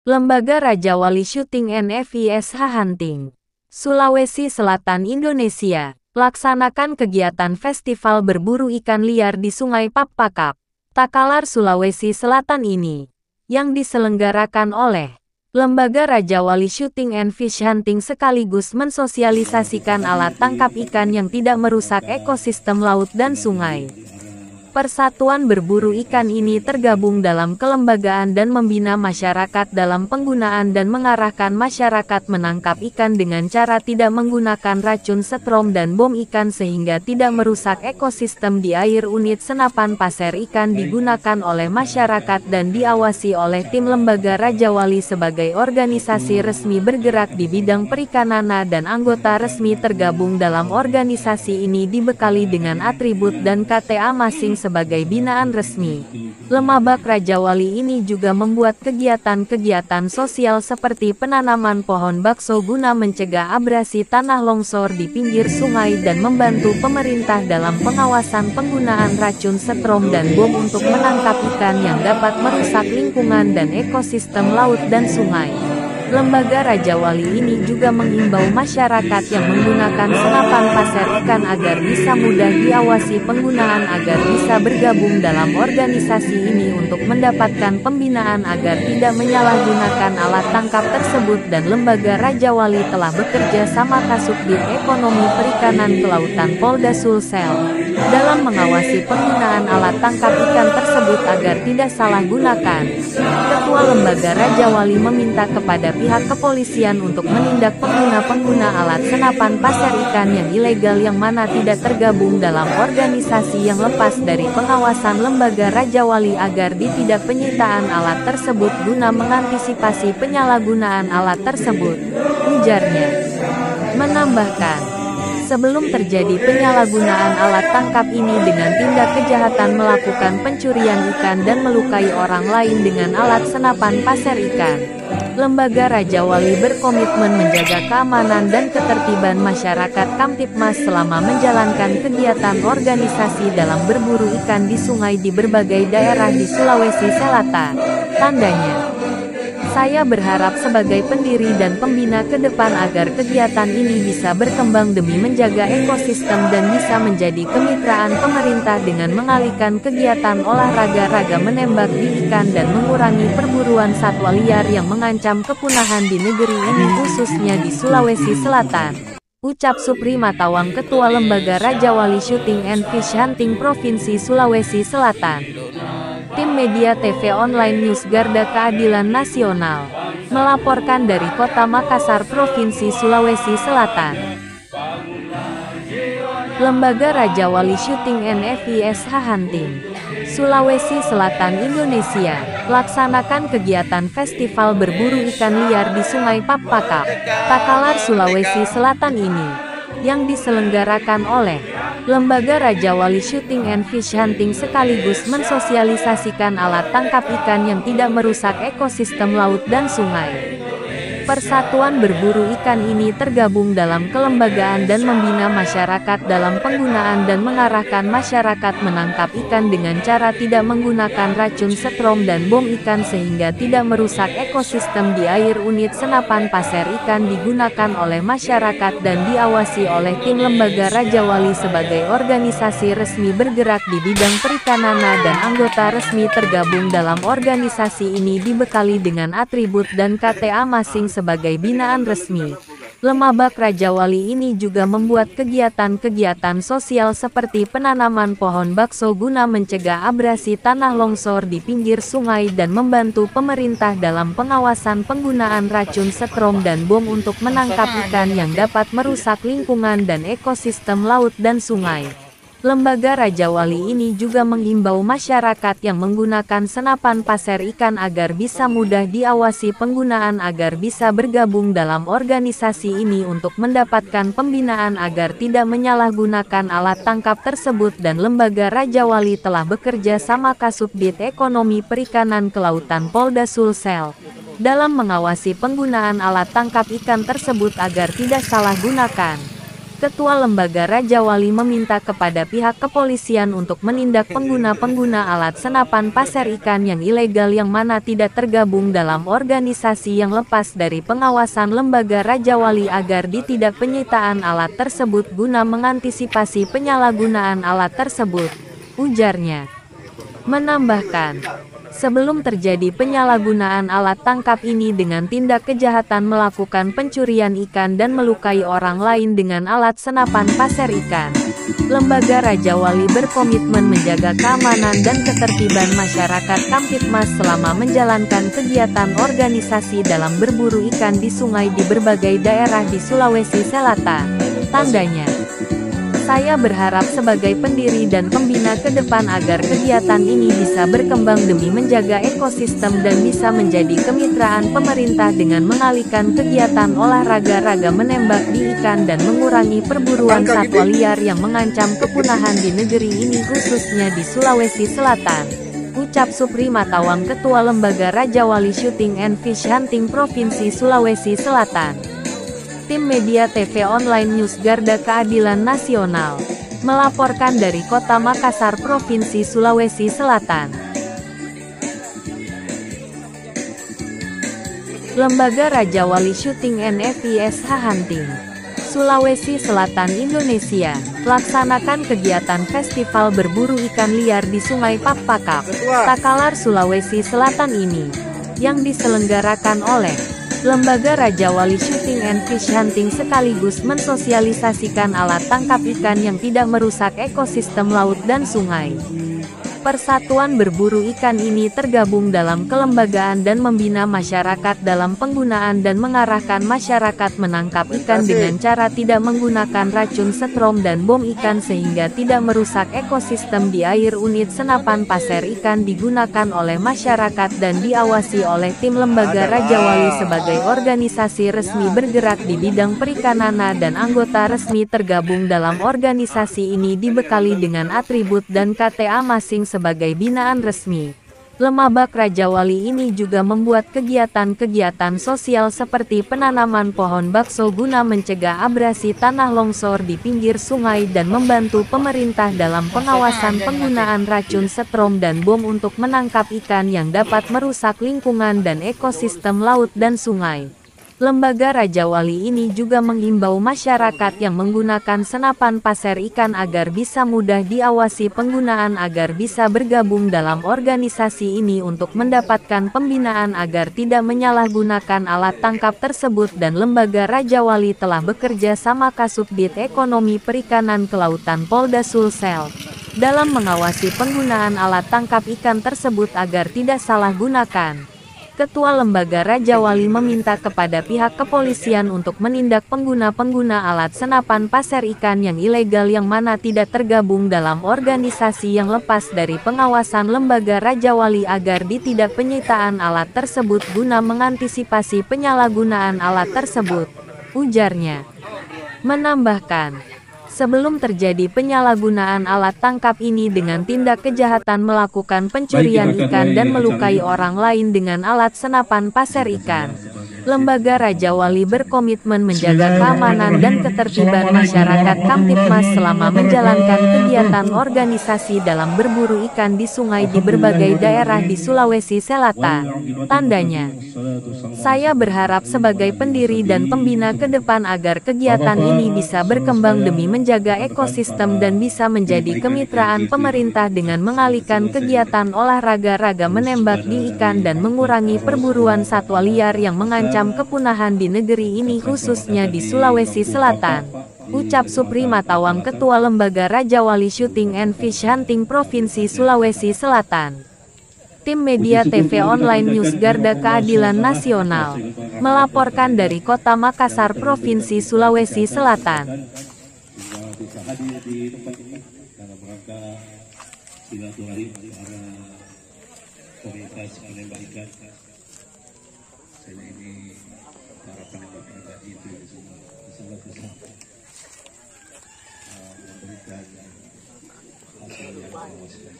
Lembaga Raja Wali Syuting NFISH Hunting, Sulawesi Selatan Indonesia, laksanakan kegiatan festival berburu ikan liar di Sungai Papakap, Takalar, Sulawesi Selatan ini, yang diselenggarakan oleh Lembaga Raja Wali Shooting and Fish Hunting sekaligus mensosialisasikan alat tangkap ikan yang tidak merusak ekosistem laut dan sungai. Persatuan berburu ikan ini tergabung dalam kelembagaan dan membina masyarakat dalam penggunaan dan mengarahkan masyarakat menangkap ikan dengan cara tidak menggunakan racun setrum dan bom ikan sehingga tidak merusak ekosistem di air. Unit senapan pasir ikan digunakan oleh masyarakat dan diawasi oleh tim Lembaga Raja Wali sebagai organisasi resmi bergerak di bidang perikanan dan anggota resmi tergabung dalam organisasi ini dibekali dengan atribut dan KTA masing sebagai binaan resmi. Lembaga Raja Wali ini juga membuat kegiatan-kegiatan sosial seperti penanaman pohon bakso guna mencegah abrasi tanah longsor di pinggir sungai dan membantu pemerintah dalam pengawasan penggunaan racun setrum dan bom untuk menangkap ikan yang dapat merusak lingkungan dan ekosistem laut dan sungai. Lembaga Raja Wali ini juga mengimbau masyarakat yang menggunakan senapan pasir ikan agar bisa mudah diawasi penggunaan agar bisa bergabung dalam organisasi ini untuk mendapatkan pembinaan agar tidak menyalahgunakan alat tangkap tersebut. Dan Lembaga Raja Wali telah bekerja sama Kasubdit Ekonomi Perikanan Kelautan Polda Sulsel dalam mengawasi penggunaan alat tangkap ikan tersebut agar tidak salah gunakan. Ketua Lembaga Raja Wali meminta kepada pihak kepolisian untuk menindak pengguna-pengguna alat senapan pasir ikan yang ilegal yang mana tidak tergabung dalam organisasi yang lepas dari pengawasan Lembaga Raja Wali agar ditindak penyitaan alat tersebut guna mengantisipasi penyalahgunaan alat tersebut, ujarnya. Menambahkan, sebelum terjadi penyalahgunaan alat tangkap ini dengan tindak kejahatan melakukan pencurian ikan dan melukai orang lain dengan alat senapan pasir ikan, Lembaga Raja Wali berkomitmen menjaga keamanan dan ketertiban masyarakat Kamtipmas selama menjalankan kegiatan organisasi dalam berburu ikan di sungai di berbagai daerah di Sulawesi Selatan. Tandanya, saya berharap sebagai pendiri dan pembina ke depan agar kegiatan ini bisa berkembang demi menjaga ekosistem dan bisa menjadi kemitraan pemerintah dengan mengalihkan kegiatan olahraga raga menembak di ikan dan mengurangi perburuan satwa liar yang mengancam kepunahan di negeri ini khususnya di Sulawesi Selatan. Ucap Supri Matawang, Ketua Lembaga Raja Wali Shooting and Fish Hunting Provinsi Sulawesi Selatan. Tim Media TV Online News Garda Keadilan Nasional melaporkan dari Kota Makassar, Provinsi Sulawesi Selatan. Lembaga Raja Wali Shooting NFISH Hunting, Sulawesi Selatan Indonesia, laksanakan kegiatan festival berburu ikan liar di Sungai Papakap, Takalar, Sulawesi Selatan ini, yang diselenggarakan oleh Lembaga Raja Wali Shooting and Fish Hunting sekaligus mensosialisasikan alat tangkap ikan yang tidak merusak ekosistem laut dan sungai. Persatuan berburu ikan ini tergabung dalam kelembagaan dan membina masyarakat dalam penggunaan dan mengarahkan masyarakat menangkap ikan dengan cara tidak menggunakan racun setrum dan bom ikan sehingga tidak merusak ekosistem di air. Unit senapan pasir ikan digunakan oleh masyarakat dan diawasi oleh tim Lembaga Raja Wali sebagai organisasi resmi bergerak di bidang perikanan dan anggota resmi tergabung dalam organisasi ini dibekali dengan atribut dan KTA masing sebagai binaan resmi. Lembaga Raja Wali ini juga membuat kegiatan-kegiatan sosial seperti penanaman pohon bakso guna mencegah abrasi tanah longsor di pinggir sungai dan membantu pemerintah dalam pengawasan penggunaan racun setrum dan bom untuk menangkap ikan yang dapat merusak lingkungan dan ekosistem laut dan sungai. Lembaga Raja Wali ini juga mengimbau masyarakat yang menggunakan senapan pasir ikan agar bisa mudah diawasi penggunaan agar bisa bergabung dalam organisasi ini untuk mendapatkan pembinaan agar tidak menyalahgunakan alat tangkap tersebut. Dan Lembaga Raja Wali telah bekerja sama Kasubdit Ekonomi Perikanan Kelautan Polda Sulsel dalam mengawasi penggunaan alat tangkap ikan tersebut agar tidak salah gunakan. Ketua Lembaga Raja Wali meminta kepada pihak kepolisian untuk menindak pengguna-pengguna alat senapan pasir ikan yang ilegal yang mana tidak tergabung dalam organisasi yang lepas dari pengawasan Lembaga Raja Wali agar ditindak penyitaan alat tersebut guna mengantisipasi penyalahgunaan alat tersebut, ujarnya. Menambahkan, sebelum terjadi penyalahgunaan alat tangkap ini dengan tindak kejahatan melakukan pencurian ikan dan melukai orang lain dengan alat senapan pasir ikan, Lembaga Raja Wali berkomitmen menjaga keamanan dan ketertiban masyarakat Kamtipmas selama menjalankan kegiatan organisasi dalam berburu ikan di sungai di berbagai daerah di Sulawesi Selatan. Tandanya. Saya berharap sebagai pendiri dan pembina ke depan agar kegiatan ini bisa berkembang demi menjaga ekosistem dan bisa menjadi kemitraan pemerintah dengan mengalihkan kegiatan olahraga raga menembak di ikan dan mengurangi perburuan satwa liar yang mengancam kepunahan di negeri ini khususnya di Sulawesi Selatan. Ucap Supri Matawang Ketua Lembaga Raja Wali Shooting and Fish Hunting Provinsi Sulawesi Selatan. Tim Media TV Online News Garda Keadilan Nasional melaporkan dari Kota Makassar, Provinsi Sulawesi Selatan. Lembaga Raja Wali Shooting and FISH Hunting, Sulawesi Selatan, Indonesia, laksanakan kegiatan festival berburu ikan liar di Sungai Papakap, Takalar, Sulawesi Selatan ini, yang diselenggarakan oleh Lembaga Raja Wali Shooting and Fish Hunting sekaligus mensosialisasikan alat tangkap ikan yang tidak merusak ekosistem laut dan sungai. Persatuan berburu ikan ini tergabung dalam kelembagaan dan membina masyarakat dalam penggunaan dan mengarahkan masyarakat menangkap ikan dengan cara tidak menggunakan racun setrum dan bom ikan sehingga tidak merusak ekosistem di air. Unit senapan pasir ikan digunakan oleh masyarakat dan diawasi oleh tim Lembaga Raja Wali sebagai organisasi resmi bergerak di bidang perikanan dan anggota resmi tergabung dalam organisasi ini dibekali dengan atribut dan KTA masing sebagai binaan resmi. Lembaga Raja Wali ini juga membuat kegiatan-kegiatan sosial seperti penanaman pohon bakso guna mencegah abrasi tanah longsor di pinggir sungai dan membantu pemerintah dalam pengawasan penggunaan racun setrum dan bom untuk menangkap ikan yang dapat merusak lingkungan dan ekosistem laut dan sungai. Lembaga Raja Wali ini juga mengimbau masyarakat yang menggunakan senapan pasir ikan agar bisa mudah diawasi penggunaan agar bisa bergabung dalam organisasi ini untuk mendapatkan pembinaan agar tidak menyalahgunakan alat tangkap tersebut dan Lembaga Raja Wali telah bekerja sama Kasubdit Ekonomi Perikanan Kelautan Polda Sulsel dalam mengawasi penggunaan alat tangkap ikan tersebut agar tidak salah gunakan. Ketua Lembaga Raja Wali meminta kepada pihak kepolisian untuk menindak pengguna-pengguna alat senapan pasir ikan yang ilegal yang mana tidak tergabung dalam organisasi yang lepas dari pengawasan Lembaga Raja Wali agar ditindak penyitaan alat tersebut guna mengantisipasi penyalahgunaan alat tersebut, ujarnya. Menambahkan, sebelum terjadi penyalahgunaan alat tangkap ini dengan tindak kejahatan melakukan pencurian ikan dan melukai orang lain dengan alat senapan pasir ikan, Lembaga Raja Wali berkomitmen menjaga keamanan dan ketertiban masyarakat Kamtipmas selama menjalankan kegiatan organisasi dalam berburu ikan di sungai di berbagai daerah di Sulawesi Selatan. Tandanya, saya berharap sebagai pendiri dan pembina ke depan agar kegiatan ini bisa berkembang demi menjaga ekosistem dan bisa menjadi kemitraan pemerintah dengan mengalihkan kegiatan olahraga raga menembak di ikan dan mengurangi perburuan satwa liar yang mengancam kepunahan di negeri ini khususnya di Sulawesi Selatan. Ucap Supri Matawang Ketua Lembaga Raja Wali Shooting and Fish Hunting Provinsi Sulawesi Selatan. Tim Media TV Online News Garda Keadilan Nasional melaporkan dari Kota Makassar, Provinsi Sulawesi Selatan. Para penembak pribadi itu bisa memberikan hasil yang memuaskan.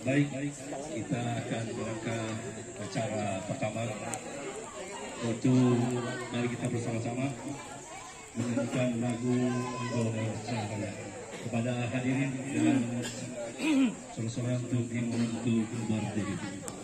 Baik, kita akan melakukan acara pertama. Untuk mari kita bersama-sama menyanyikan lagu Indonesia Raya. Kepada hadirin dan saudara-saudara untuk membantu kemartiran.